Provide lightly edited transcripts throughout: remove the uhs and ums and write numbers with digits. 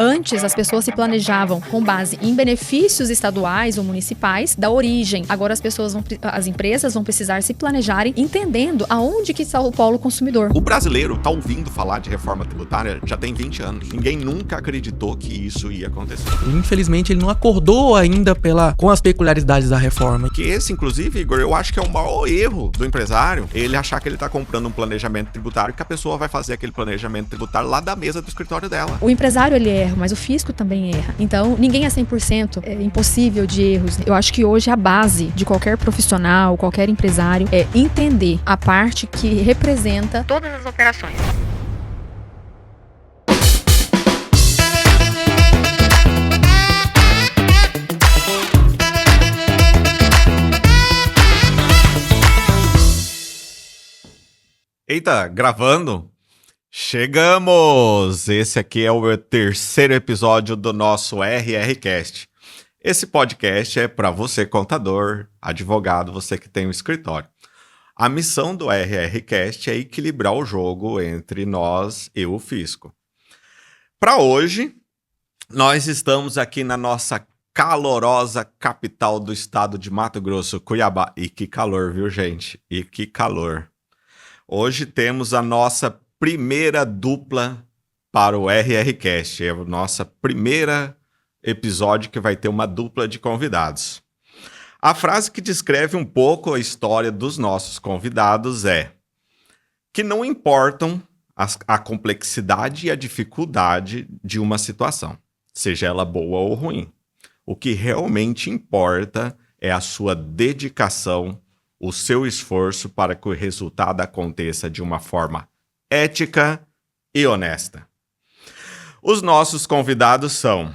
Antes, as pessoas se planejavam com base em benefícios estaduais ou municipais da origem. Agora, as empresas vão precisar se planejarem entendendo aonde que está o polo consumidor. O brasileiro está ouvindo falar de reforma tributária já tem 20 anos. Ninguém nunca acreditou que isso ia acontecer. Infelizmente, ele não acordou ainda com as peculiaridades da reforma. Que esse, inclusive, Igor, eu acho que é o maior erro do empresário, ele achar que ele está comprando um planejamento tributário, que a pessoa vai fazer aquele planejamento tributário lá da mesa do escritório dela. O empresário, ele erra, mas o fisco também erra. Então, ninguém é 100%, é impossível de erros. Eu acho que hoje a base de qualquer profissional, qualquer empresário, é entender a parte que representa todas as operações. Eita, gravando? Chegamos! Esse aqui é o terceiro episódio do nosso RRCast. Esse podcast é para você, contador, advogado, você que tem um escritório. A missão do RRCast é equilibrar o jogo entre nós e o fisco. Para hoje, nós estamos aqui na nossa calorosa capital do estado de Mato Grosso, Cuiabá. E que calor, viu, gente? E que calor! Hoje temos a nossa primeira dupla para o RRCast. É o nosso primeiro episódio que vai ter uma dupla de convidados. A frase que descreve um pouco a história dos nossos convidados é que não importam a complexidade e a dificuldade de uma situação, seja ela boa ou ruim. O que realmente importa é a sua dedicação, o seu esforço para que o resultado aconteça de uma forma ética e honesta. Os nossos convidados são: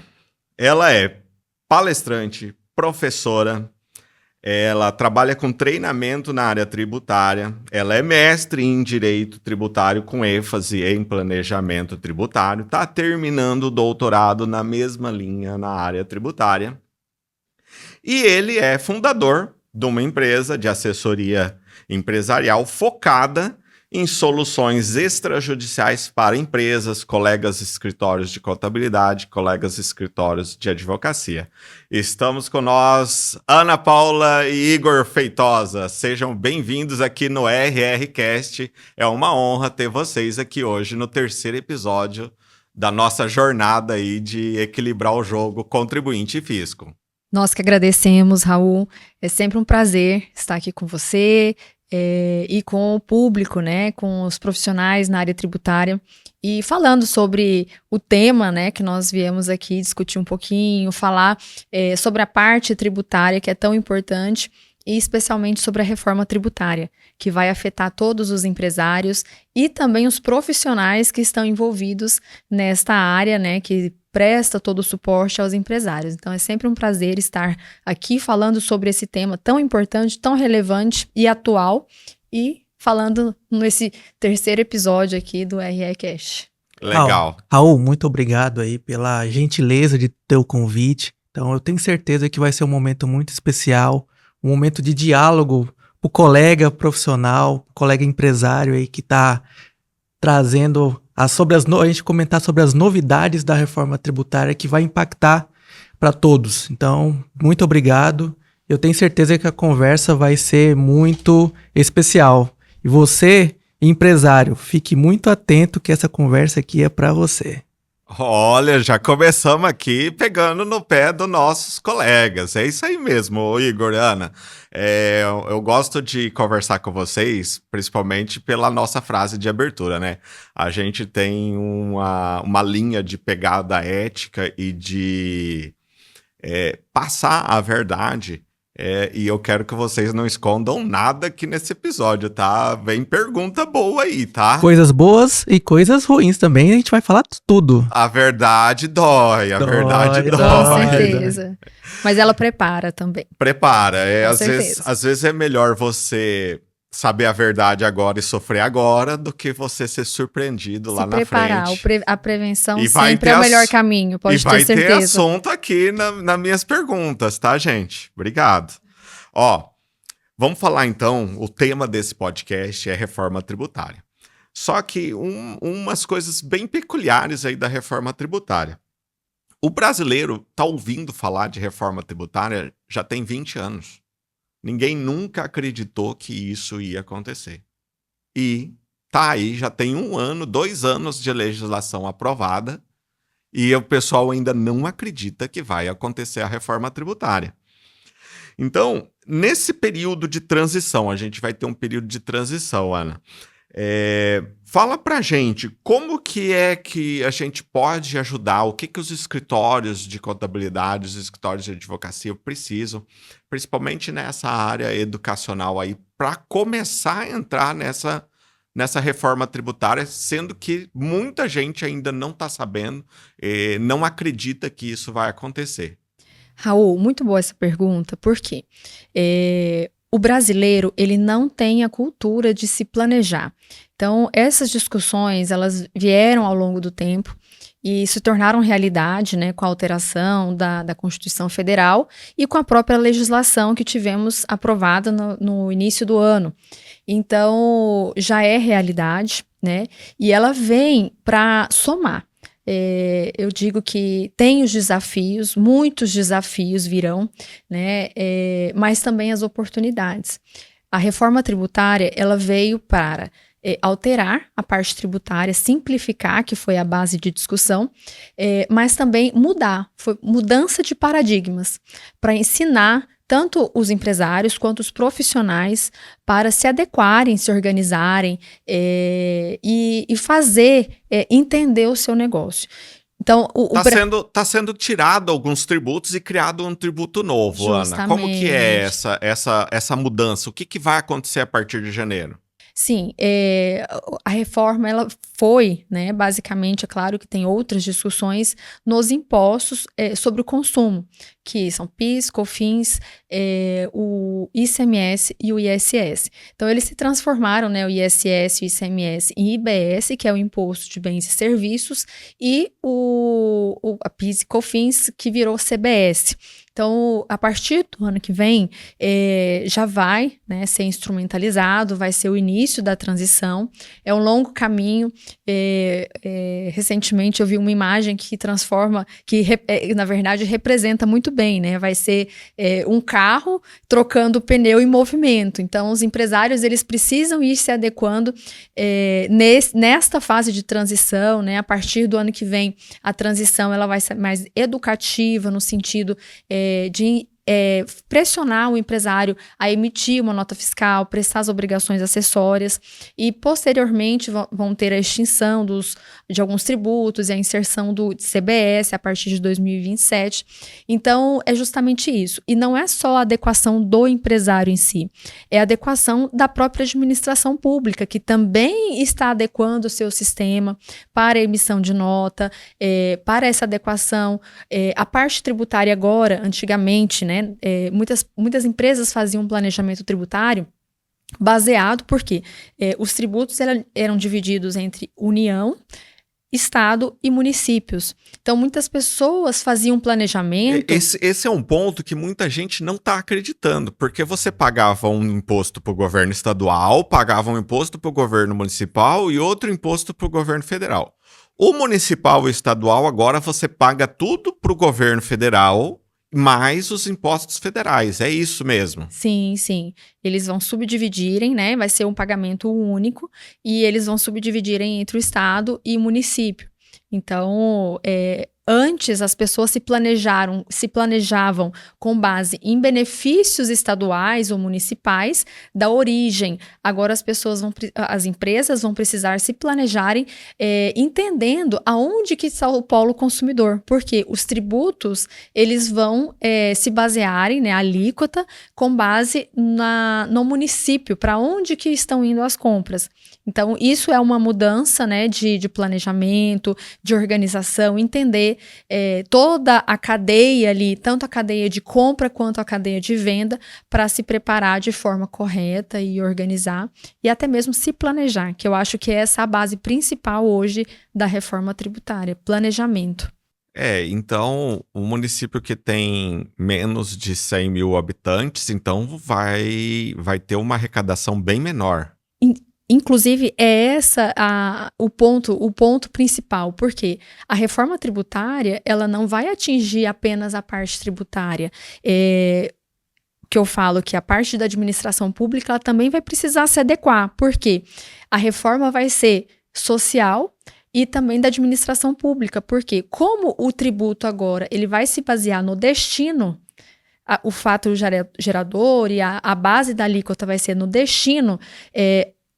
ela é palestrante, professora, ela trabalha com treinamento na área tributária, ela é mestre em direito tributário com ênfase em planejamento tributário, está terminando o doutorado na mesma linha na área tributária, e ele é fundador de uma empresa de assessoria empresarial focada em soluções extrajudiciais para empresas, colegas escritórios de contabilidade, colegas escritórios de advocacia. Estamos com nós, Ana Paula e Igor Feitosa. Sejam bem-vindos aqui no RRCast. É uma honra ter vocês aqui hoje no terceiro episódio da nossa jornada aí de equilibrar o jogo contribuinte e fisco. Nós que agradecemos, Raul. É sempre um prazer estar aqui com você e com o público, né, com os profissionais na área tributária e falando sobre o tema, né, que nós viemos aqui discutir um pouquinho, falar sobre a parte tributária que é tão importante e especialmente sobre a reforma tributária, que vai afetar todos os empresários e também os profissionais que estão envolvidos nesta área, né, que presta todo o suporte aos empresários. Então é sempre um prazer estar aqui falando sobre esse tema tão importante, tão relevante e atual, e falando nesse terceiro episódio aqui do RRCast. Legal. Raul, muito obrigado aí pela gentileza de teu convite. Então eu tenho certeza que vai ser um momento muito especial, um momento de diálogo para o colega profissional, colega empresário aí que está trazendo a gente comentar sobre as novidades da reforma tributária que vai impactar para todos. Então, muito obrigado. Eu tenho certeza que a conversa vai ser muito especial. E você, empresário, fique muito atento que essa conversa aqui é para você. Olha, já começamos aqui pegando no pé dos nossos colegas. É isso aí mesmo, Igor, Ana. Eu gosto de conversar com vocês, principalmente pela nossa frase de abertura, né? A gente tem uma linha de pegada ética e de passar a verdade. E eu quero que vocês não escondam nada aqui nesse episódio, tá? Vem pergunta boa aí, tá? Coisas boas e coisas ruins também, a gente vai falar tudo. A verdade dói, a verdade dói. Com certeza. Mas ela prepara também. Prepara. Com Às vezes é melhor você saber a verdade agora e sofrer agora do que você ser surpreendido lá na frente. A prevenção sempre é o melhor caminho, pode ter certeza. E vai ter assunto aqui nas minhas perguntas, tá, gente? Obrigado. Ó, vamos falar então, o tema desse podcast é reforma tributária. Só que umas coisas bem peculiares aí da reforma tributária. O brasileiro está ouvindo falar de reforma tributária já tem 20 anos. Ninguém nunca acreditou que isso ia acontecer. E tá aí, já tem 1 ano, 2 anos de legislação aprovada e o pessoal ainda não acredita que vai acontecer a reforma tributária. Então, nesse período de transição, a gente vai ter um período de transição, Ana. Fala pra gente, como que é que a gente pode ajudar, o que os escritórios de contabilidade, os escritórios de advocacia precisam, principalmente nessa área educacional aí, para começar a entrar nessa reforma tributária, sendo que muita gente ainda não está sabendo, não acredita que isso vai acontecer. Raul, muito boa essa pergunta, por quê? O brasileiro, ele não tem a cultura de se planejar. Então, essas discussões, elas vieram ao longo do tempo e se tornaram realidade, né, com a alteração da Constituição Federal e com a própria legislação que tivemos aprovada no início do ano. Então, já é realidade, né, e ela vem para somar. Eu digo que tem os desafios, muitos desafios virão, né, mas também as oportunidades. A reforma tributária, ela veio para alterar a parte tributária, simplificar, que foi a base de discussão, mas também mudar, foi mudança de paradigmas, para ensinar tanto os empresários quanto os profissionais para se adequarem, se organizarem e fazer, entender o seu negócio. Então, tá sendo tirado alguns tributos e criado um tributo novo, Justamente. Ana. Como que é essa mudança? O que vai acontecer a partir de janeiro? Sim, a reforma ela foi, né, basicamente, é claro que tem outras discussões nos impostos sobre o consumo, que são PIS, COFINS, o ICMS e o ISS. Então, eles se transformaram, né, o ISS e o ICMS em IBS, que é o Imposto de Bens e Serviços, e a PIS e COFINS, que virou CBS. Então, a partir do ano que vem, já vai, né, ser instrumentalizado, vai ser o início da transição. É um longo caminho. Recentemente eu vi uma imagem que transforma, na verdade representa muito bem, né? Vai ser um carro trocando pneu em movimento. Então, os empresários eles precisam ir se adequando nesta fase de transição, né? A partir do ano que vem, a transição ela vai ser mais educativa no sentido de pressionar o empresário a emitir uma nota fiscal, prestar as obrigações acessórias e, posteriormente, vão ter a extinção de alguns tributos e a inserção do CBS a partir de 2027. Então, é justamente isso. E não é só a adequação do empresário em si, é a adequação da própria administração pública, que também está adequando o seu sistema para a emissão de nota, para essa adequação. A parte tributária agora, antigamente, né, muitas empresas faziam um planejamento tributário baseado porque os tributos eram divididos entre União, Estado e municípios. Então, muitas pessoas faziam planejamento. Esse é um ponto que muita gente não está acreditando, porque você pagava um imposto para o governo estadual, pagava um imposto para o governo municipal e outro imposto para o governo federal. O municipal e o estadual, agora você paga tudo para o governo federal, mais os impostos federais, é isso mesmo? Sim, sim. Eles vão subdividirem, né? Vai ser um pagamento único e eles vão subdividirem entre o estado e o município. Então, antes as pessoas se planejavam com base em benefícios estaduais ou municipais da origem. Agora as empresas vão precisar se planejarem entendendo aonde que está o polo consumidor, porque os tributos eles vão se basearem, né, a alíquota com base no município, para onde que estão indo as compras. Então, isso é uma mudança, né, de planejamento, de organização, entender toda a cadeia ali, tanto a cadeia de compra quanto a cadeia de venda, para se preparar de forma correta e organizar, e até mesmo se planejar, que eu acho que essa é a base principal hoje da reforma tributária, planejamento. Então, o município que tem menos de 100 mil habitantes, então vai ter uma arrecadação bem menor. inclusive, é o ponto principal, porque a reforma tributária, ela não vai atingir apenas a parte tributária. Que eu falo que a parte da administração pública, ela também vai precisar se adequar, porque a reforma vai ser social e também da administração pública, porque como o tributo agora, ele vai se basear no destino, o fato gerador e a base da alíquota vai ser no destino,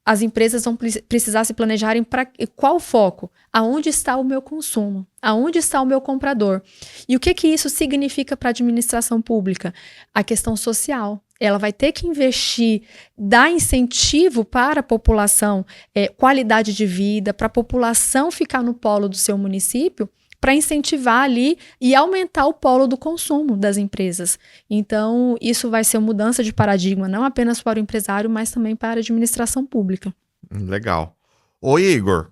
as empresas vão precisar se planejarem para qual foco? Aonde está o meu consumo? Aonde está o meu comprador? E o que isso significa para a administração pública? A questão social. Ela vai ter que investir, dar incentivo para a população, qualidade de vida, para a população ficar no polo do seu município, para incentivar ali e aumentar o polo do consumo das empresas. Então, isso vai ser uma mudança de paradigma, não apenas para o empresário, mas também para a administração pública. Legal. Ô Igor,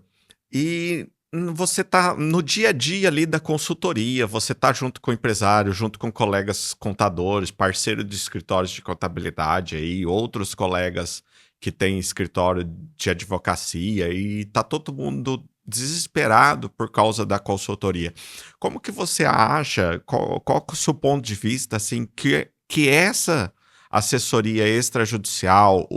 e você está no dia a dia ali da consultoria, você está junto com o empresário, junto com colegas contadores, parceiros de escritórios de contabilidade aí, outros colegas que têm escritório de advocacia e está todo mundo desesperado por causa da consultoria. Como que você acha, qual é o seu ponto de vista, assim, que essa assessoria extrajudicial,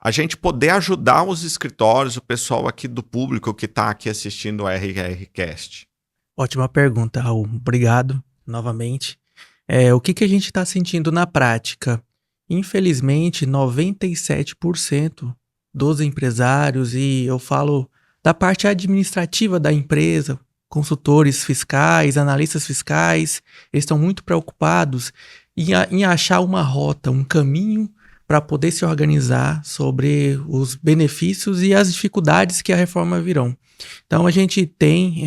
a gente poder ajudar os escritórios, o pessoal aqui do público que está aqui assistindo o RRCast? Ótima pergunta, Raul. Obrigado novamente. O que a gente está sentindo na prática? Infelizmente, 97% dos empresários, e eu falo da parte administrativa da empresa, consultores fiscais, analistas fiscais, eles estão muito preocupados em achar uma rota, um caminho para poder se organizar sobre os benefícios e as dificuldades que a reforma virão. Então, a gente tem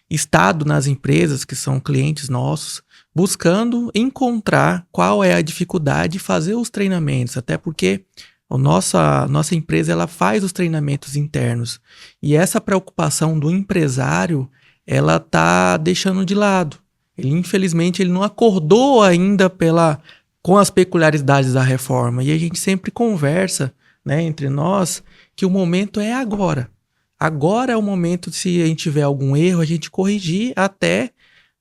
estado nas empresas que são clientes nossos, buscando encontrar qual é a dificuldade de fazer os treinamentos, até porque a nossa empresa ela faz os treinamentos internos e essa preocupação do empresário ela está deixando de lado. Infelizmente, ele não acordou ainda com as peculiaridades da reforma e a gente sempre conversa, né, entre nós que o momento é agora. Agora é o momento, se a gente tiver algum erro, a gente corrigir até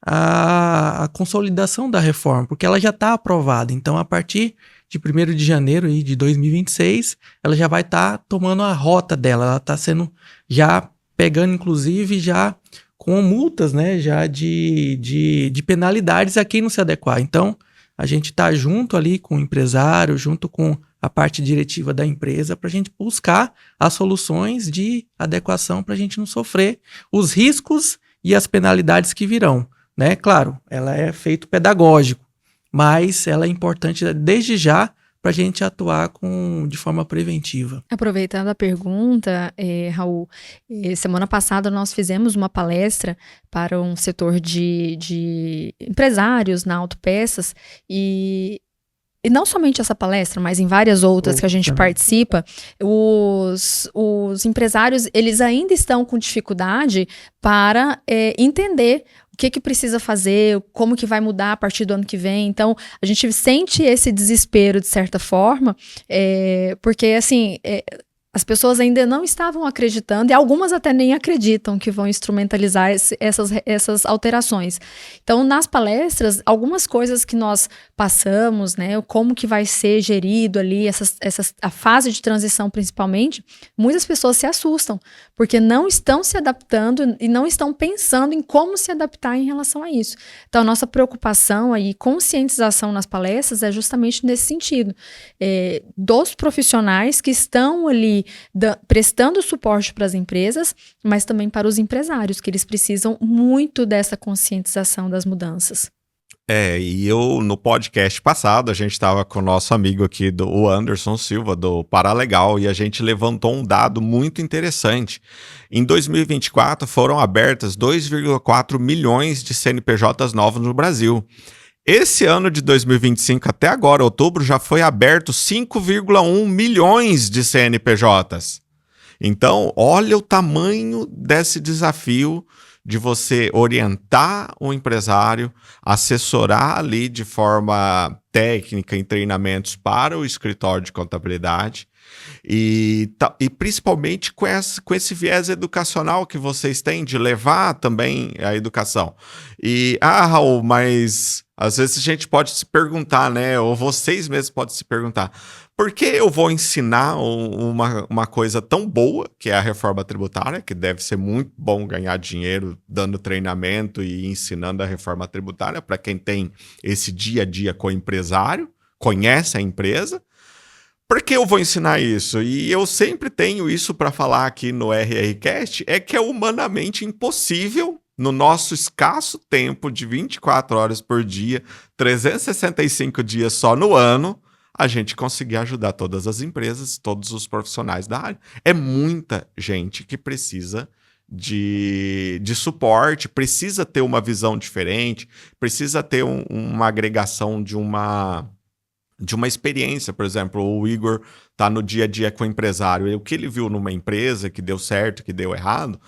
a consolidação da reforma, porque ela já está aprovada. Então, a partir de 1º de janeiro de 2026, ela já vai estar tomando a rota dela, ela está sendo, já pegando inclusive já com multas, né, já de penalidades a quem não se adequar. Então, a gente está junto ali com o empresário, junto com a parte diretiva da empresa, para a gente buscar as soluções de adequação para a gente não sofrer os riscos e as penalidades que virão, né? Claro, ela é feito pedagógico, mas ela é importante desde já para a gente atuar de forma preventiva. Aproveitando a pergunta, Raul, semana passada nós fizemos uma palestra para um setor de empresários na autopeças e não somente essa palestra, mas em várias outras que a gente participa, os empresários, eles ainda estão com dificuldade para entender o que precisa fazer, como que vai mudar a partir do ano que vem. Então, a gente sente esse desespero, de certa forma, porque, assim, as pessoas ainda não estavam acreditando, e algumas até nem acreditam que vão instrumentalizar essas alterações. Então, nas palestras, algumas coisas que nós passamos, né, como que vai ser gerido ali, a fase de transição principalmente, muitas pessoas se assustam, porque não estão se adaptando e não estão pensando em como se adaptar em relação a isso. Então, a nossa preocupação e conscientização nas palestras é justamente nesse sentido, dos profissionais que estão ali prestando suporte para as empresas, mas também para os empresários, que eles precisam muito dessa conscientização das mudanças. E no podcast passado, a gente estava com o nosso amigo aqui, o Anderson Silva, do Paralegal, e a gente levantou um dado muito interessante. Em 2024, foram abertas 2,4 milhões de CNPJs novos no Brasil. Esse ano de 2025, até agora, outubro, já foi aberto 5,1 milhões de CNPJs. Então, olha o tamanho desse desafio de você orientar o empresário, assessorar ali de forma técnica em treinamentos para o escritório de contabilidade E principalmente com esse viés educacional que vocês têm de levar também a educação. E, Raul, mas às vezes a gente pode se perguntar, né? Ou vocês mesmos podem se perguntar, por que eu vou ensinar uma coisa tão boa, que é a reforma tributária, que deve ser muito bom ganhar dinheiro dando treinamento e ensinando a reforma tributária para quem tem esse dia a dia com o empresário, conhece a empresa. Por que eu vou ensinar isso? E eu sempre tenho isso para falar aqui no RRCast, é que é humanamente impossível, no nosso escasso tempo de 24 horas por dia, 365 dias só no ano, a gente conseguir ajudar todas as empresas, todos os profissionais da área. É muita gente que precisa de suporte, precisa ter uma visão diferente, precisa ter uma agregação de uma experiência. Por exemplo, o Igor está no dia a dia com o empresário, e o que ele viu numa empresa que deu certo, que deu errado,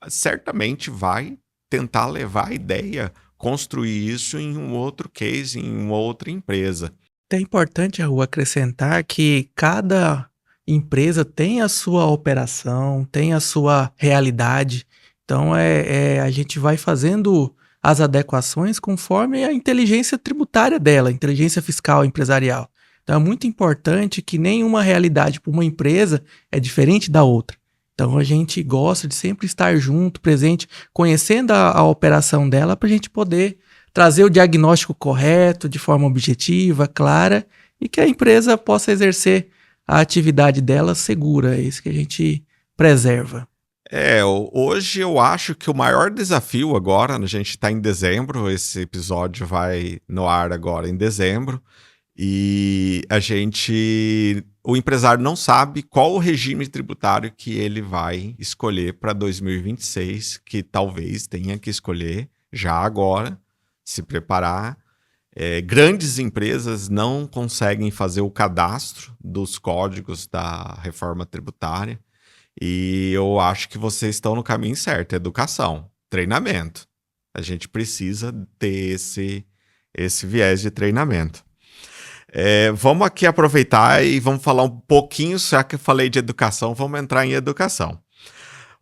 certamente vai tentar levar a ideia, construir isso em um outro case, em uma outra empresa. É importante, Raul, acrescentar que cada empresa tem a sua operação, tem a sua realidade. Então, a gente vai fazendo as adequações conforme a inteligência tributária dela, a inteligência fiscal empresarial. Então, é muito importante que nenhuma realidade para uma empresa é diferente da outra. Então, a gente gosta de sempre estar junto, presente, conhecendo a operação dela para a gente poder trazer o diagnóstico correto, de forma objetiva, clara, e que a empresa possa exercer a atividade dela segura. É isso que a gente preserva. Hoje eu acho que o maior desafio agora, a gente está em dezembro, esse episódio vai no ar agora em dezembro, e o empresário não sabe qual o regime tributário que ele vai escolher para 2026, que talvez tenha que escolher já agora, se preparar. Grandes empresas não conseguem fazer o cadastro dos códigos da reforma tributária, e eu acho que vocês estão no caminho certo. Educação, treinamento. A gente precisa ter esse viés de treinamento. Vamos aqui aproveitar e vamos falar um pouquinho, já que eu falei de educação, vamos entrar em educação.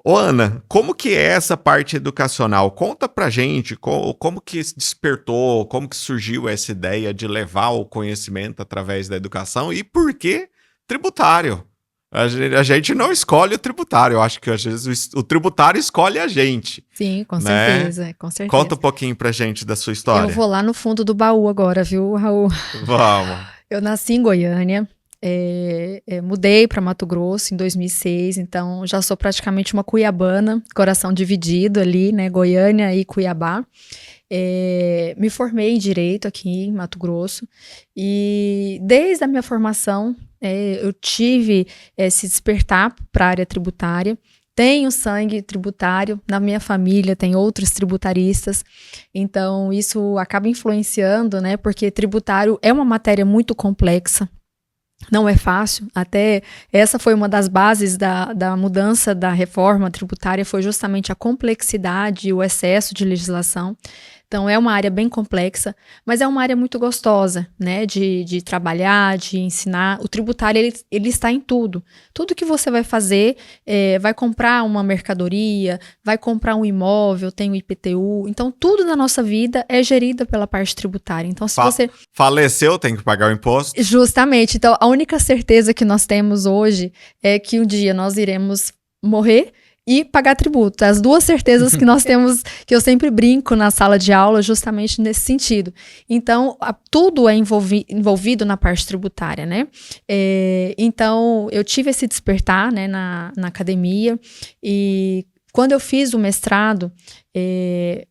Ô, Ana, como que é essa parte educacional? Conta pra gente como que se despertou, como que surgiu essa ideia de levar o conhecimento através da educação e por que tributário? A gente não escolhe o tributário, eu acho que às vezes o tributário escolhe a gente. Sim, com né? certeza, com certeza. Conta um pouquinho pra gente da sua história. Eu vou lá no fundo do baú agora, viu, Raul? Vamos. Eu nasci em Goiânia, mudei para Mato Grosso em 2006, então já sou praticamente uma cuiabana, coração dividido ali, né, Goiânia e Cuiabá. Me formei em Direito aqui em Mato Grosso e desde a minha formação eu tive esse despertar para a área tributária. Tenho sangue tributário, na minha família tem outros tributaristas, então isso acaba influenciando, né? Porque tributário é uma matéria muito complexa, não é fácil, até essa foi uma das bases da mudança da reforma tributária, foi justamente a complexidade e o excesso de legislação. Então, é uma área bem complexa, mas é uma área muito gostosa, né, de trabalhar, de ensinar. O tributário, ele está em tudo. Tudo que você vai fazer, vai comprar uma mercadoria, vai comprar um imóvel, tem o IPTU. Então, tudo na nossa vida é gerido pela parte tributária. Então, se você... Faleceu, tem que pagar o imposto. Justamente. Então, a única certeza que nós temos hoje é que um dia nós iremos morrer e pagar tributo. As duas certezas que nós temos, que eu sempre brinco na sala de aula, justamente nesse sentido. Então, tudo é envolvido na parte tributária, né? Então, eu tive esse despertar, né, na academia, e quando eu fiz o mestrado,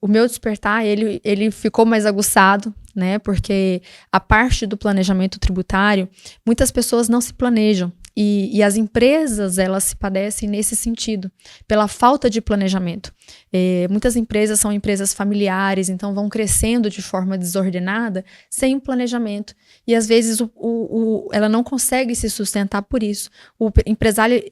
o meu despertar, ele ficou mais aguçado, né? Porque a parte do planejamento tributário, muitas pessoas não se planejam. E as empresas, elas se padecem nesse sentido, pela falta de planejamento. Muitas empresas são empresas familiares, então vão crescendo de forma desordenada, sem planejamento. E às vezes ela não consegue se sustentar por isso. O empresário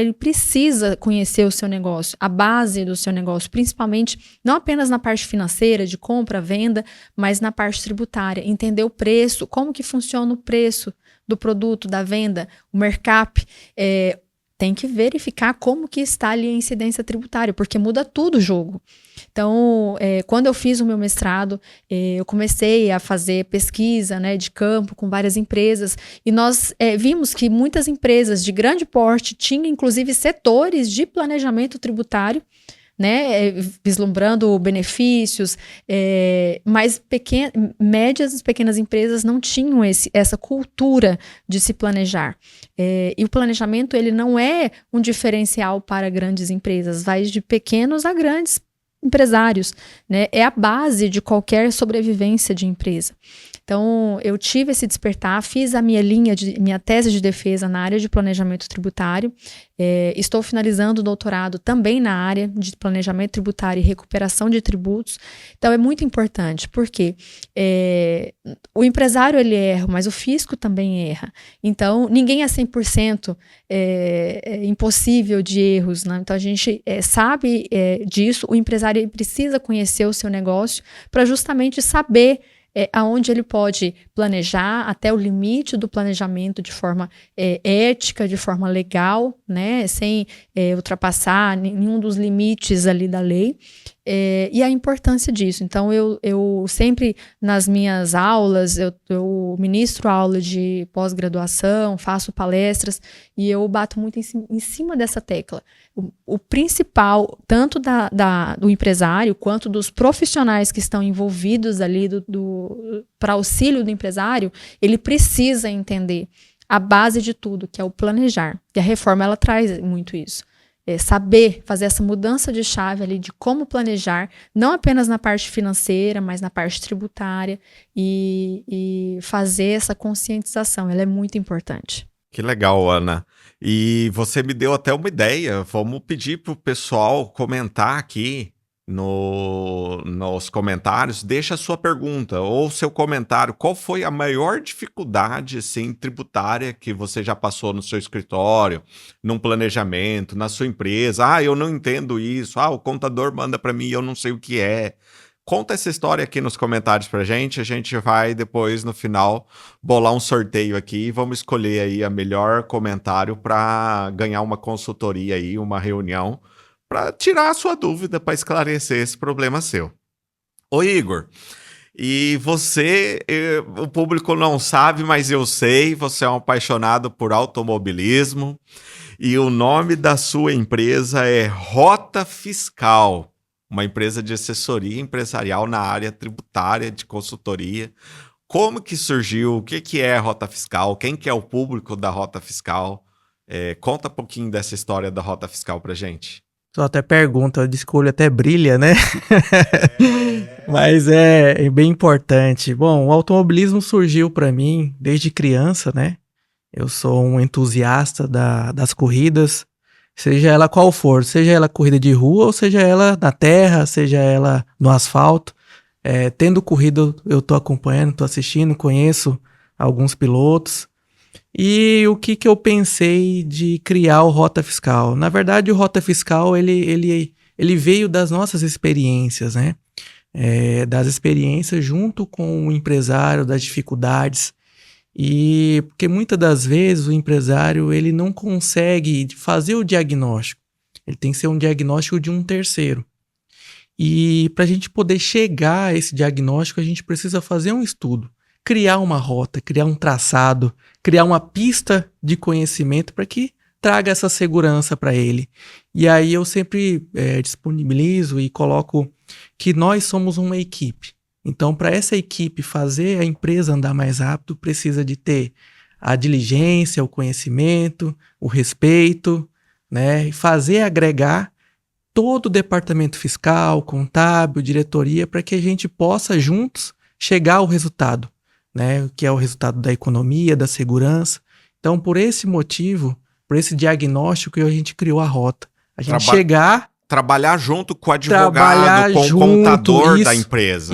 ele precisa conhecer o seu negócio, a base do seu negócio, principalmente não apenas na parte financeira, de compra, venda, mas na parte tributária. Entender o preço, como que funciona o preço do produto, da venda, o mercap, tem que verificar como que está ali a incidência tributária, porque muda tudo o jogo. Então, quando eu fiz o meu mestrado, eu comecei a fazer pesquisa, né, de campo com várias empresas, e nós vimos que muitas empresas de grande porte tinham, inclusive, setores de planejamento tributário, né, vislumbrando benefícios, mas médias e pequenas empresas não tinham essa cultura de se planejar. E o planejamento, ele não é um diferencial para grandes empresas, vai de pequenos a grandes empresários, né? É a base de qualquer sobrevivência de empresa. Então, eu tive esse despertar, fiz a minha tese de defesa na área de planejamento tributário, estou finalizando o doutorado também na área de planejamento tributário e recuperação de tributos. Então, é muito importante, porque o empresário, ele erra, mas o fisco também erra. Então, ninguém é 100% impossível de erros, né? Então, a gente sabe disso, o empresário ele precisa conhecer o seu negócio para justamente saber aonde ele pode planejar até o limite do planejamento de forma ética, de forma legal, né, sem ultrapassar nenhum dos limites ali da lei, e a importância disso. Então, eu sempre, nas minhas aulas, eu ministro aula de pós-graduação, faço palestras, e eu bato muito em cima dessa tecla. O principal, tanto do empresário, quanto dos profissionais que estão envolvidos ali para auxílio do empresário, ele precisa entender a base de tudo, que é o planejar. E a reforma, ela traz muito isso. Saber fazer essa mudança de chave ali de como planejar, não apenas na parte financeira, mas na parte tributária, e fazer essa conscientização. Ela é muito importante. Que legal, Ana. E você me deu até uma ideia. Vamos pedir para o pessoal comentar aqui nos comentários. Deixa a sua pergunta ou seu comentário. Qual foi a maior dificuldade assim, tributária que você já passou no seu escritório, num planejamento, na sua empresa? Eu não entendo isso. O contador manda para mim e eu não sei o que é. Conta essa história aqui nos comentários pra gente. A gente vai depois, no final, bolar um sorteio aqui e vamos escolher aí a melhor comentário para ganhar uma consultoria aí, uma reunião, para tirar a sua dúvida, para esclarecer esse problema seu. Ô Igor, e você, o público não sabe, mas eu sei, você é um apaixonado por automobilismo e o nome da sua empresa é Rota Fiscal. Uma empresa de assessoria empresarial na área tributária, de consultoria. Como que surgiu? O que é a Rota Fiscal? Quem que é o público da Rota Fiscal? Conta um pouquinho dessa história da Rota Fiscal pra gente. Só até pergunta, de escolha até brilha, né? Mas é bem importante. Bom, o automobilismo surgiu para mim desde criança, né? Eu sou um entusiasta das corridas, seja ela qual for, seja ela corrida de rua ou seja ela na terra, seja ela no asfalto. Tendo corrida, eu tô acompanhando, tô assistindo, conheço alguns pilotos. E o que eu pensei de criar o Rota Fiscal? Na verdade, o Rota Fiscal, ele veio das nossas experiências, né? Das experiências junto com o empresário, das dificuldades. E porque muitas das vezes o empresário ele não consegue fazer o diagnóstico. Ele tem que ser um diagnóstico de um terceiro. E para a gente poder chegar a esse diagnóstico, a gente precisa fazer um estudo, criar uma rota, criar um traçado, criar uma pista de conhecimento para que traga essa segurança para ele. E aí eu sempre disponibilizo e coloco que nós somos uma equipe. Então, para essa equipe fazer a empresa andar mais rápido, precisa de ter a diligência, o conhecimento, o respeito, né? E fazer agregar todo o departamento fiscal, contábil, diretoria, para que a gente possa juntos chegar ao resultado, né? Que é o resultado da economia, da segurança. Então, por esse motivo, por esse diagnóstico, a gente criou a rota. A gente trabalhar junto com o advogado, com o contador da empresa.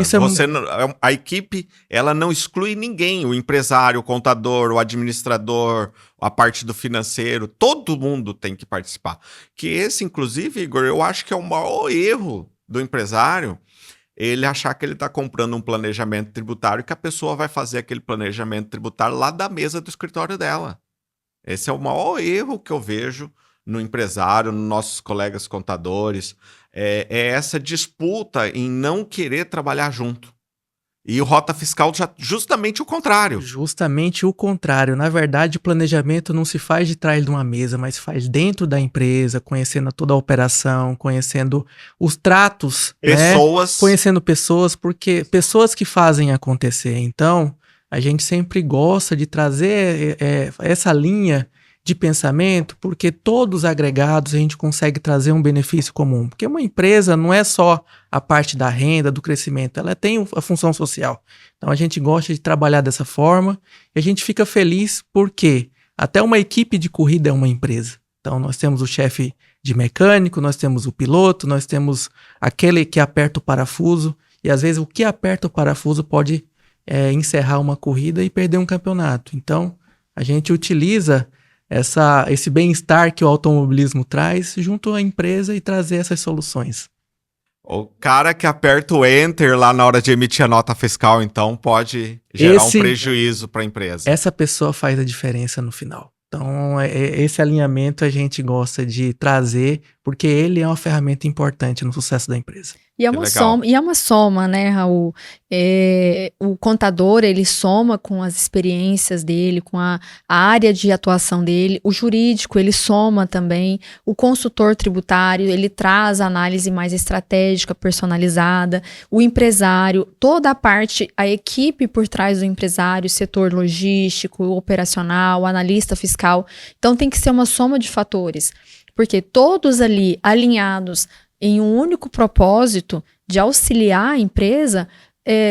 A equipe, ela não exclui ninguém, o empresário, o contador, o administrador, a parte do financeiro, todo mundo tem que participar. Que esse, inclusive, Igor, eu acho que é o maior erro do empresário, ele achar que ele está comprando um planejamento tributário e que a pessoa vai fazer aquele planejamento tributário lá da mesa do escritório dela. Esse é o maior erro que eu vejo no empresário, nos nossos colegas contadores, é essa disputa em não querer trabalhar junto. E o Rota Fiscal justamente o contrário. Justamente o contrário. Na verdade, o planejamento não se faz de trás de uma mesa, mas faz dentro da empresa, conhecendo toda a operação, conhecendo os tratos, pessoas, né? Conhecendo pessoas, porque pessoas que fazem acontecer. Então, a gente sempre gosta de trazer essa linha de pensamento, porque todos agregados a gente consegue trazer um benefício comum. Porque uma empresa não é só a parte da renda, do crescimento, ela tem a função social. Então a gente gosta de trabalhar dessa forma e a gente fica feliz porque até uma equipe de corrida é uma empresa. Então nós temos o chefe de mecânico, nós temos o piloto, nós temos aquele que aperta o parafuso e às vezes o que aperta o parafuso pode encerrar uma corrida e perder um campeonato. Então a gente utiliza esse bem-estar que o automobilismo traz junto à empresa e trazer essas soluções. O cara que aperta o Enter lá na hora de emitir a nota fiscal, então, pode gerar um prejuízo para a empresa. Essa pessoa faz a diferença no final. Então, esse alinhamento a gente gosta de trazer, porque ele é uma ferramenta importante no sucesso da empresa. E é uma soma, né, Raul? O contador, ele soma com as experiências dele, com a área de atuação dele. O jurídico, ele soma também. O consultor tributário, ele traz a análise mais estratégica, personalizada. O empresário, toda a parte, a equipe por trás do empresário, setor logístico, operacional, analista fiscal. Então, tem que ser uma soma de fatores. Porque todos ali alinhados em um único propósito de auxiliar a empresa,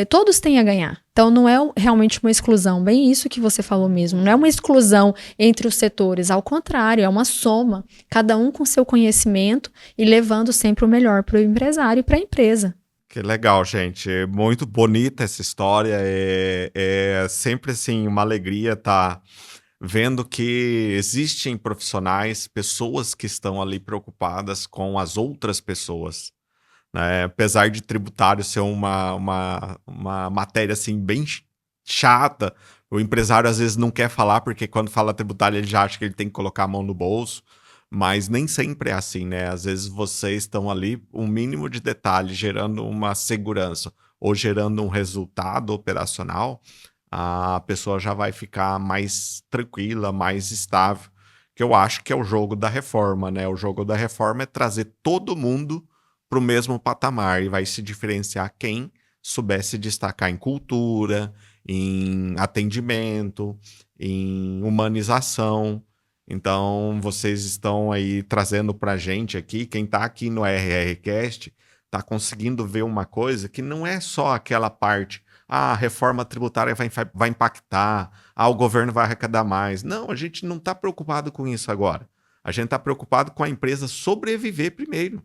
todos têm a ganhar. Então, não é realmente uma exclusão, bem isso que você falou mesmo, não é uma exclusão entre os setores, ao contrário, é uma soma, cada um com seu conhecimento e levando sempre o melhor para o empresário e para a empresa. Que legal, gente, é muito bonita essa história, é sempre assim uma alegria estar vendo que existem profissionais, pessoas que estão ali preocupadas com as outras pessoas, né? Apesar de tributário ser uma matéria assim bem chata, o empresário às vezes não quer falar, porque quando fala tributário ele já acha que ele tem que colocar a mão no bolso, mas nem sempre é assim, né? Às vezes vocês estão ali, um mínimo de detalhe, gerando uma segurança ou gerando um resultado operacional, a pessoa já vai ficar mais tranquila, mais estável, que eu acho que é o jogo da reforma, né? O jogo da reforma é trazer todo mundo para o mesmo patamar e vai se diferenciar quem souber se destacar em cultura, em atendimento, em humanização. Então, vocês estão aí trazendo para a gente aqui, quem está aqui no RRCast, está conseguindo ver uma coisa que não é só aquela parte a reforma tributária vai impactar, o governo vai arrecadar mais. Não, a gente não está preocupado com isso agora. A gente está preocupado com a empresa sobreviver primeiro.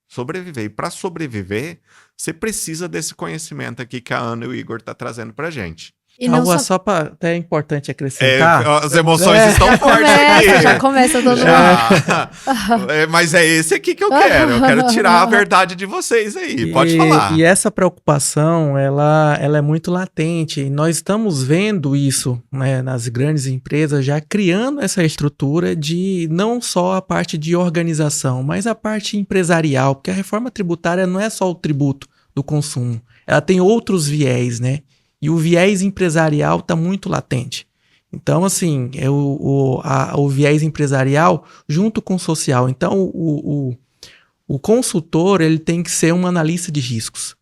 Sobreviver. E para sobreviver, você precisa desse conhecimento aqui que a Ana e o Igor estão trazendo para a gente. E não só para até é importante acrescentar. As emoções estão fortes aqui. Já começa todo mundo. Mas é esse aqui que eu quero. Eu quero tirar a verdade de vocês aí. Pode falar. E essa preocupação, ela é muito latente. E nós estamos vendo isso, né, nas grandes empresas, já criando essa estrutura de não só a parte de organização, mas a parte empresarial. Porque a reforma tributária não é só o tributo do consumo. Ela tem outros viés, né? E o viés empresarial está muito latente. Então, assim, o viés empresarial junto com o social. Então, o consultor ele tem que ser um analista de riscos.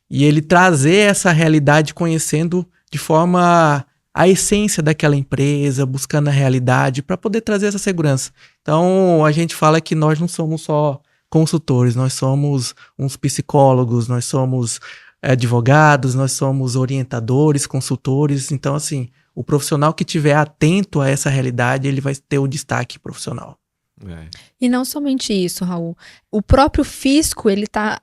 E ele trazer essa realidade conhecendo de forma a essência daquela empresa, buscando a realidade para poder trazer essa segurança. Então, a gente fala que nós não somos só consultores, nós somos uns psicólogos, nós somos advogados, nós somos orientadores, consultores. Então, assim, o profissional que estiver atento a essa realidade, ele vai ter o destaque profissional. E não somente isso, Raul. O próprio fisco, ele tá,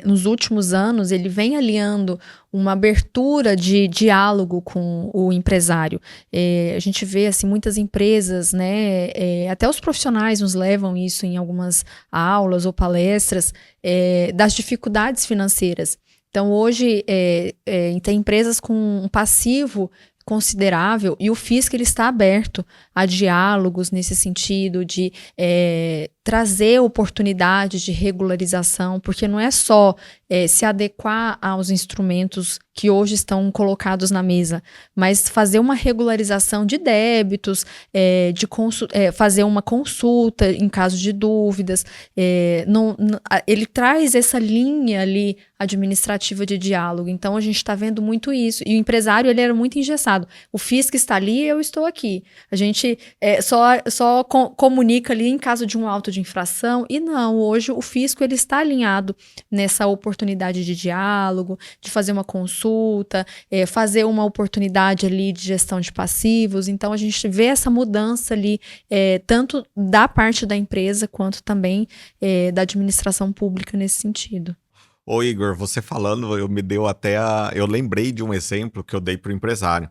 nos últimos anos, ele vem alinhando uma abertura de diálogo com o empresário. A gente vê, assim, muitas empresas, né, até os profissionais nos levam isso em algumas aulas ou palestras, das dificuldades financeiras. Então, hoje, tem empresas com um passivo considerável e o fisco ele está aberto a diálogos nesse sentido de trazer oportunidades de regularização, porque não é só se adequar aos instrumentos que hoje estão colocados na mesa, mas fazer uma regularização de débitos, fazer uma consulta em caso de dúvidas. Ele traz essa linha ali administrativa de diálogo. Então, a gente está vendo muito isso. E o empresário, ele era muito engessado. O fisco está ali, eu estou aqui. A gente só comunica ali em caso de um auto de infração. E não, hoje o fisco ele está alinhado nessa oportunidade de diálogo, de fazer uma consulta, fazer uma oportunidade ali de gestão de passivos. Então, a gente vê essa mudança ali, tanto da parte da empresa, quanto também da administração pública nesse sentido. Ô Igor, você falando, eu lembrei de um exemplo que eu dei para o empresário,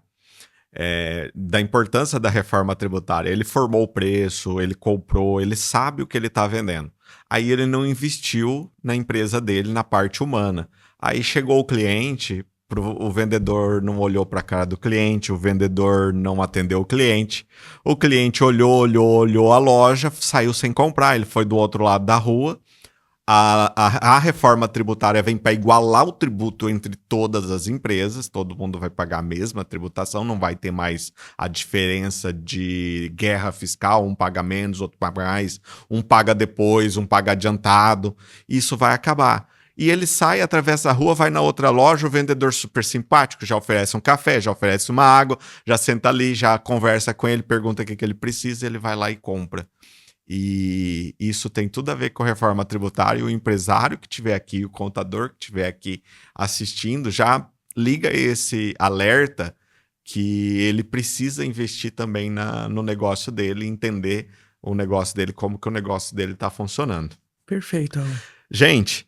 da importância da reforma tributária. Ele formou o preço, ele comprou, ele sabe o que ele está vendendo. Aí ele não investiu na empresa dele, na parte humana. Aí chegou o cliente, o vendedor não olhou para a cara do cliente, o vendedor não atendeu o cliente olhou a loja, saiu sem comprar, ele foi do outro lado da rua. A reforma tributária vem para igualar o tributo entre todas as empresas, todo mundo vai pagar a mesma tributação, não vai ter mais a diferença de guerra fiscal, um paga menos, outro paga mais, um paga depois, um paga adiantado, isso vai acabar. E ele sai, atravessa a rua, vai na outra loja, o vendedor super simpático, já oferece um café, já oferece uma água, já senta ali, já conversa com ele, pergunta o que ele precisa, ele vai lá e compra. E isso tem tudo a ver com a reforma tributária. O empresário que estiver aqui, o contador que estiver aqui assistindo, já liga esse alerta que ele precisa investir também no negócio dele, entender o negócio dele, como que o negócio dele está funcionando. Perfeito. Gente,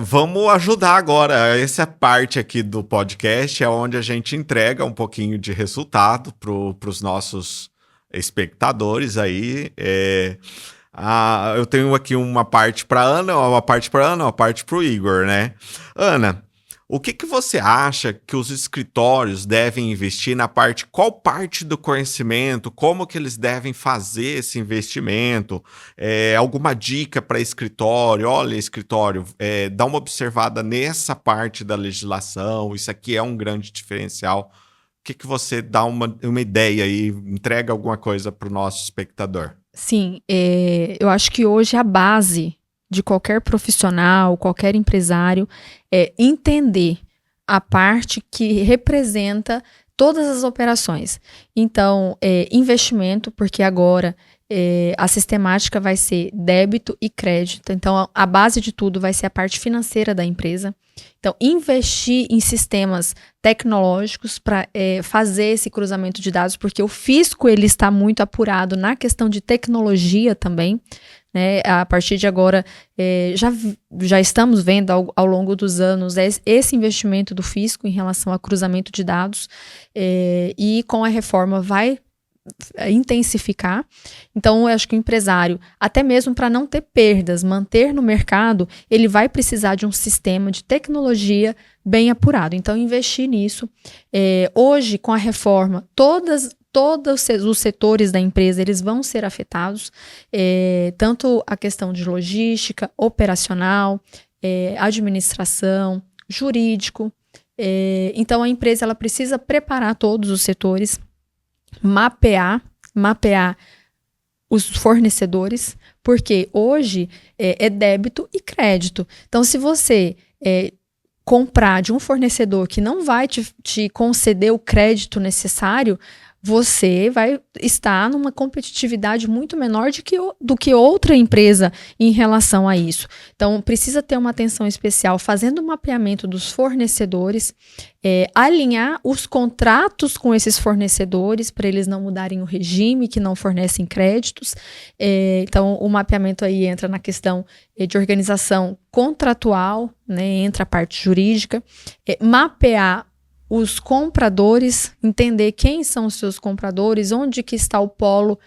vamos ajudar agora. Essa parte aqui do podcast é onde a gente entrega um pouquinho de resultado para os nossos espectadores aí. Eu tenho aqui uma parte para Ana, uma parte para o Igor, né? Ana, o que você acha que os escritórios devem investir qual parte do conhecimento, como que eles devem fazer esse investimento? Alguma dica para escritório? Olha, escritório, dá uma observada nessa parte da legislação, isso aqui é um grande diferencial. O que você dá uma ideia aí, entrega alguma coisa para o nosso espectador? Sim, eu acho que hoje a base de qualquer profissional, qualquer empresário, é entender a parte que representa todas as operações. Então, investimento, porque agora a sistemática vai ser débito e crédito. Então, a base de tudo vai ser a parte financeira da empresa. Então, investir em sistemas tecnológicos para fazer esse cruzamento de dados, porque o fisco ele está muito apurado na questão de tecnologia também, né? A partir de agora, já estamos vendo ao longo dos anos esse investimento do fisco em relação a cruzamento de dados, e com a reforma vai intensificar. Então, eu acho que o empresário, até mesmo para não ter perdas, manter no mercado, ele vai precisar de um sistema de tecnologia bem apurado. Então, investir nisso. Hoje, com a reforma, todos os setores da empresa, eles vão ser afetados, tanto a questão de logística, operacional, administração, jurídico. Então, a empresa ela precisa preparar todos os setores, mapear os fornecedores, porque hoje é débito e crédito. Então, se você comprar de um fornecedor que não vai te conceder o crédito necessário, você vai estar numa competitividade muito menor do que outra empresa em relação a isso. Então, precisa ter uma atenção especial fazendo o mapeamento dos fornecedores, alinhar os contratos com esses fornecedores para eles não mudarem o regime, que não fornecem créditos. Então, o mapeamento aí entra na questão de organização contratual, né, entra a parte jurídica, mapear os compradores, entender quem são os seus compradores, onde que está o polo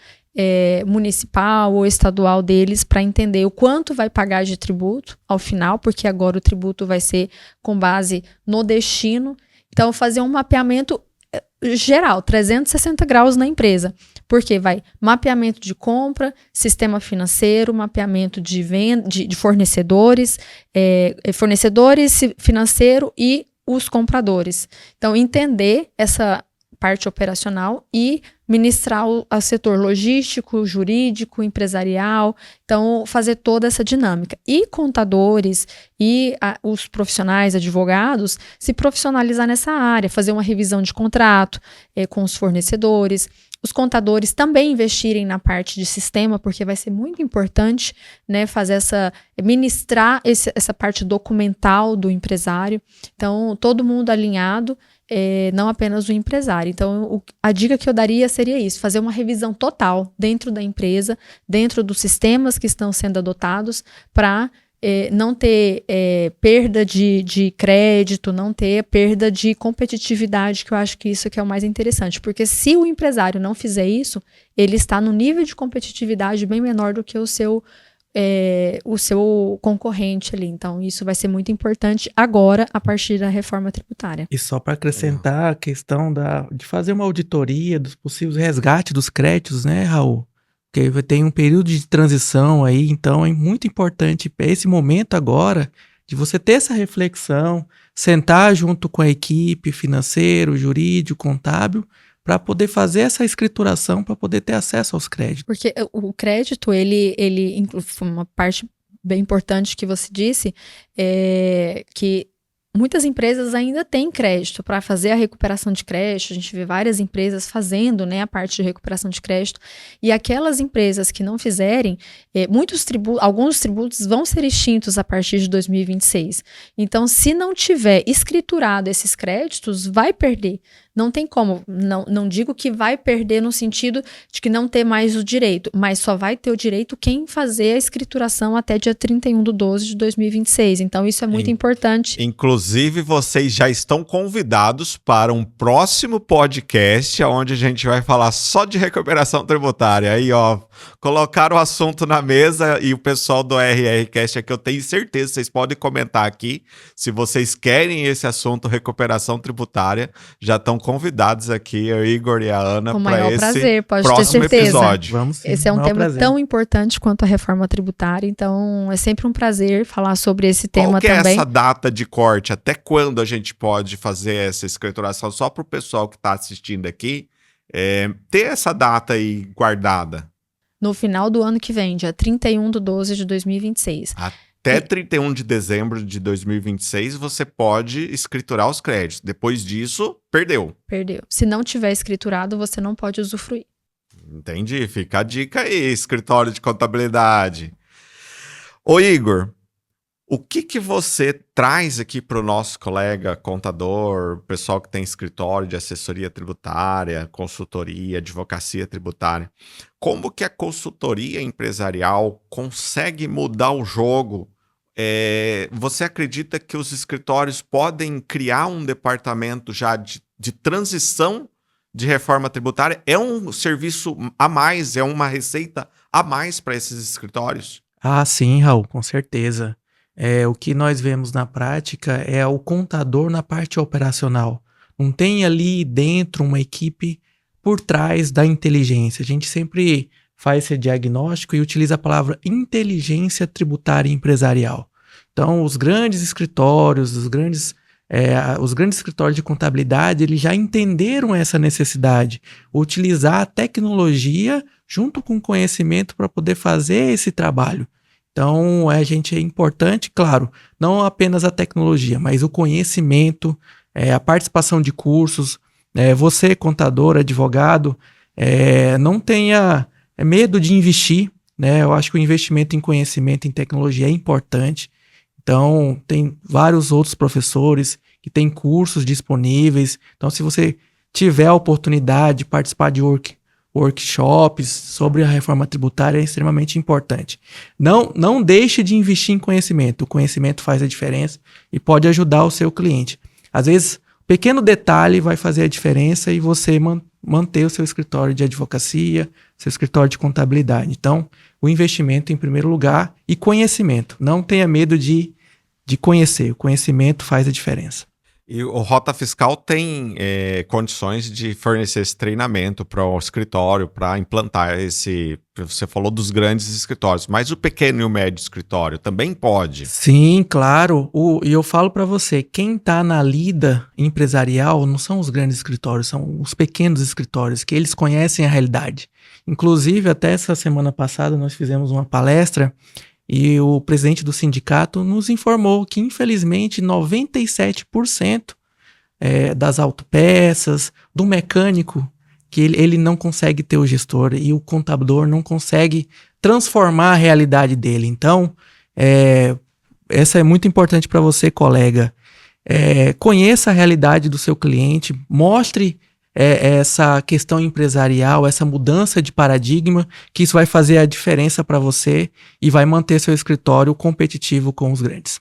municipal ou estadual deles para entender o quanto vai pagar de tributo ao final, porque agora o tributo vai ser com base no destino. Então, fazer um mapeamento geral, 360 graus na empresa. Porque vai mapeamento de compra, sistema financeiro, mapeamento de venda, de fornecedores, fornecedores financeiro e os compradores. Então, entender essa parte operacional e ministrar o setor logístico, jurídico, empresarial. Então, fazer toda essa dinâmica. E contadores e os profissionais, advogados, se profissionalizar nessa área, fazer uma revisão de contrato com os fornecedores. Os contadores também investirem na parte de sistema, porque vai ser muito importante, né, ministrar essa parte documental do empresário. Então, todo mundo alinhado, não apenas o empresário. Então, a dica que eu daria seria isso, fazer uma revisão total dentro da empresa, dentro dos sistemas que estão sendo adotados, para não ter perda de crédito, não ter perda de competitividade, que eu acho que isso que é o mais interessante. Porque se o empresário não fizer isso, ele está no nível de competitividade bem menor do que o seu concorrente ali. Então, isso vai ser muito importante agora, a partir da reforma tributária. E só para acrescentar a questão de fazer uma auditoria dos possíveis resgates dos créditos, né, Raul? Porque tem um período de transição aí, então é muito importante esse momento agora de você ter essa reflexão, sentar junto com a equipe financeiro, jurídico, contábil, para poder fazer essa escrituração, para poder ter acesso aos créditos. Porque o crédito, ele uma parte bem importante que você disse, que muitas empresas ainda têm crédito para fazer a recuperação de crédito. A gente vê várias empresas fazendo, né, a parte de recuperação de crédito. E aquelas empresas que não fizerem, alguns tributos vão ser extintos a partir de 2026. Então, se não tiver escriturado esses créditos, vai perder. Não tem como. Não digo que vai perder no sentido de que não ter mais o direito, mas só vai ter o direito quem fazer a escrituração até dia 31/12/2026. Então, isso é muito importante. Inclusive, vocês já estão convidados para um próximo podcast, onde a gente vai falar só de recuperação tributária. Aí, ó, colocaram o assunto na mesa e o pessoal do RRCast aqui, eu tenho certeza, vocês podem comentar aqui, se vocês querem esse assunto, recuperação tributária, já estão convidados aqui, o Igor e a Ana, para esse prazer, pode próximo ter certeza. episódio. Vamos sim, esse é um tema prazer. Tão importante quanto a reforma tributária, então é sempre um prazer falar sobre esse tema Qual que também. é essa data de corte? Até quando a gente pode fazer essa escrituração? Só para o pessoal que está assistindo aqui, ter essa data aí guardada. No final do ano que vem, dia 31/12/2026. Até 31 de dezembro de 2026, você pode escriturar os créditos. Depois disso, perdeu. Perdeu. Se não tiver escriturado, você não pode usufruir. Entendi. Fica a dica aí, escritório de contabilidade. Ô Igor, o que você traz aqui para o nosso colega contador, pessoal que tem escritório de assessoria tributária, consultoria, advocacia tributária? Como que a consultoria empresarial consegue mudar o jogo? Você acredita que os escritórios podem criar um departamento já de transição de reforma tributária? É um serviço a mais, é uma receita a mais para esses escritórios? Ah, sim, Raul, com certeza. O que nós vemos na prática é o contador na parte operacional. Não tem ali dentro uma equipe por trás da inteligência. A gente sempre faz esse diagnóstico e utiliza a palavra inteligência tributária empresarial. Então, os grandes escritórios, os grandes escritórios de contabilidade, eles já entenderam essa necessidade, utilizar a tecnologia junto com o conhecimento para poder fazer esse trabalho. Então, é importante, claro, não apenas a tecnologia, mas o conhecimento, a participação de cursos. Você, contador, advogado, não tenha medo de investir, né? Eu acho que o investimento em conhecimento, em tecnologia é importante. Então, tem vários outros professores que têm cursos disponíveis. Então, se você tiver a oportunidade de participar de workshops sobre a reforma tributária, é extremamente importante. Não deixe de investir em conhecimento. O conhecimento faz a diferença e pode ajudar o seu cliente. Às vezes, um pequeno detalhe vai fazer a diferença e você manter o seu escritório de advocacia, seu escritório de contabilidade. Então, o investimento em primeiro lugar e conhecimento. Não tenha medo de conhecer. O conhecimento faz a diferença. E o Rota Fiscal tem condições de fornecer esse treinamento para o escritório, para implantar esse... Você falou dos grandes escritórios, mas o pequeno e o médio escritório também pode? Sim, claro. E eu falo para você, quem está na lida empresarial não são os grandes escritórios, são os pequenos escritórios, que eles conhecem a realidade. Inclusive, até essa semana passada, nós fizemos uma palestra e o presidente do sindicato nos informou que, infelizmente, 97% das autopeças, do mecânico, que ele não consegue ter o gestor e o contador não consegue transformar a realidade dele. Então, essa é muito importante para você, colega. Conheça a realidade do seu cliente, mostre essa questão empresarial, essa mudança de paradigma, que isso vai fazer a diferença para você e vai manter seu escritório competitivo com os grandes.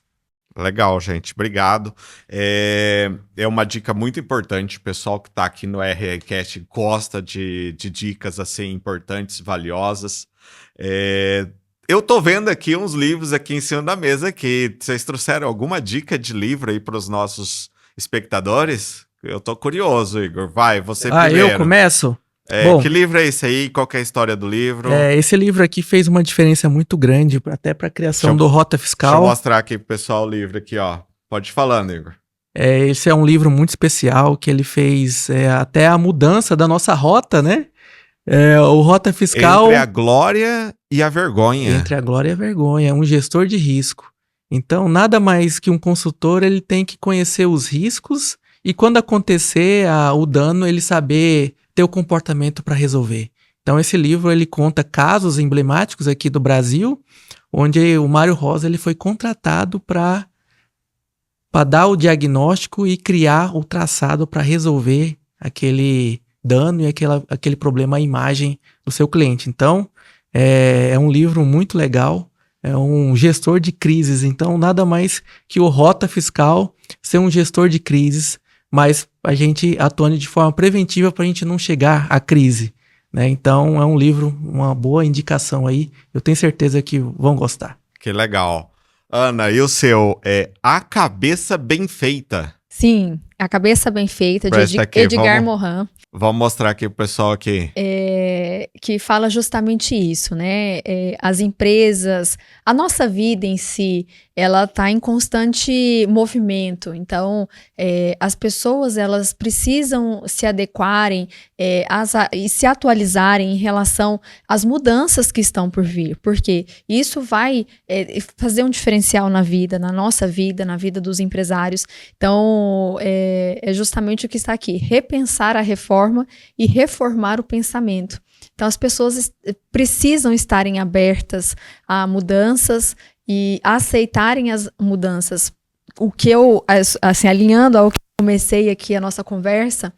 Legal, gente. Obrigado. É uma dica muito importante. O pessoal que está aqui no RRCast gosta de dicas assim importantes, valiosas. Eu tô vendo aqui uns livros aqui em cima da mesa aqui. Vocês trouxeram alguma dica de livro aí para os nossos espectadores? Eu tô curioso, Igor. Vai, você primeiro. Eu começo? Bom, que livro é esse aí? Qual que é a história do livro? Esse livro aqui fez uma diferença muito grande, até para a criação do Rota Fiscal. Deixa eu mostrar aqui pro pessoal o livro aqui, ó. Pode ir falando, Igor. Esse é um livro muito especial, que ele fez até a mudança da nossa rota, né? O Rota Fiscal... Entre a glória e a vergonha. Entre a glória e a vergonha. É um gestor de risco. Então, nada mais que um consultor, ele tem que conhecer os riscos e quando acontecer o dano, ele saber ter o comportamento para resolver. Então, esse livro, ele conta casos emblemáticos aqui do Brasil, onde o Mário Rosa ele foi contratado para dar o diagnóstico e criar o traçado para resolver aquele dano e aquele problema à imagem do seu cliente. Então, é um livro muito legal, é um gestor de crises. Então, nada mais que o Rota Fiscal ser um gestor de crises, mas a gente atuando de forma preventiva para a gente não chegar à crise, né? Então, é um livro, uma boa indicação aí. Eu tenho certeza que vão gostar. Que legal. Ana, e o seu A Cabeça Bem Feita? Sim, A Cabeça Bem Feita, de Edgar Morin. Vamos mostrar aqui pro pessoal aqui. Que fala justamente isso, né? As empresas, a nossa vida em si, ela está em constante movimento. Então, as pessoas, elas precisam se adequarem e se atualizarem em relação às mudanças que estão por vir. Porque isso vai fazer um diferencial na vida, na nossa vida, na vida dos empresários. Então, é justamente o que está aqui. Repensar a reforma e reformar o pensamento. Então, as pessoas precisam estarem abertas a mudanças e aceitarem as mudanças. O que assim, alinhando ao que eu comecei aqui a nossa conversa,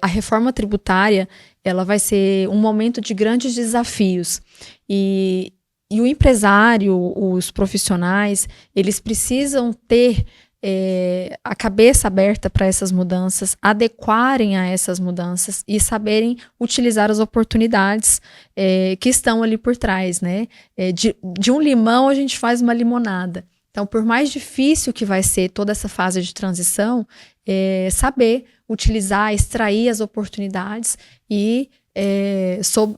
a reforma tributária, ela vai ser um momento de grandes desafios. E o empresário, os profissionais, eles precisam ter a cabeça aberta para essas mudanças, adequarem a essas mudanças e saberem utilizar as oportunidades que estão ali por trás, né? De um limão a gente faz uma limonada. Então, por mais difícil que vai ser toda essa fase de transição, saber utilizar, extrair as oportunidades e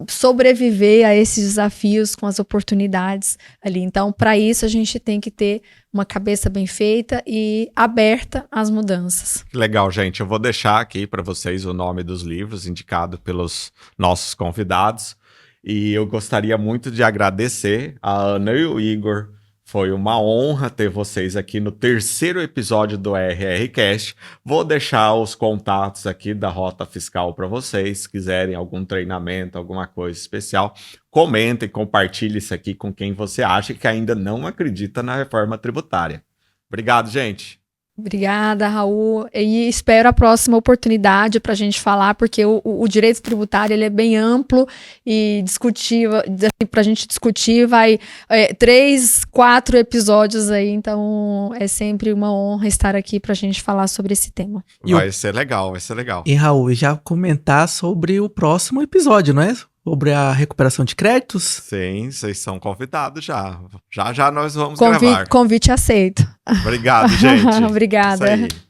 sobreviver a esses desafios com as oportunidades ali. Então, para isso, a gente tem que ter uma cabeça bem feita e aberta às mudanças. Legal, gente. Eu vou deixar aqui para vocês o nome dos livros indicado pelos nossos convidados. E eu gostaria muito de agradecer a Ana e o Igor. Foi uma honra ter vocês aqui no 3º episódio do RRCast. Vou deixar os contatos aqui da Rota Fiscal para vocês. Se quiserem algum treinamento, alguma coisa especial, comentem, compartilhem isso aqui com quem você acha que ainda não acredita na reforma tributária. Obrigado, gente. Obrigada, Raul. E espero a próxima oportunidade para a gente falar, porque o direito tributário ele é bem amplo e discutir, para a gente discutir vai 3, 4 episódios aí, então é sempre uma honra estar aqui para a gente falar sobre esse tema. Vai ser legal, vai ser legal. E Raul, já comentar sobre o próximo episódio, não é? Sobre a recuperação de créditos. Sim, vocês são convidados já. Já nós vamos gravar. Convite aceito. Obrigado, gente. Obrigada. Isso aí.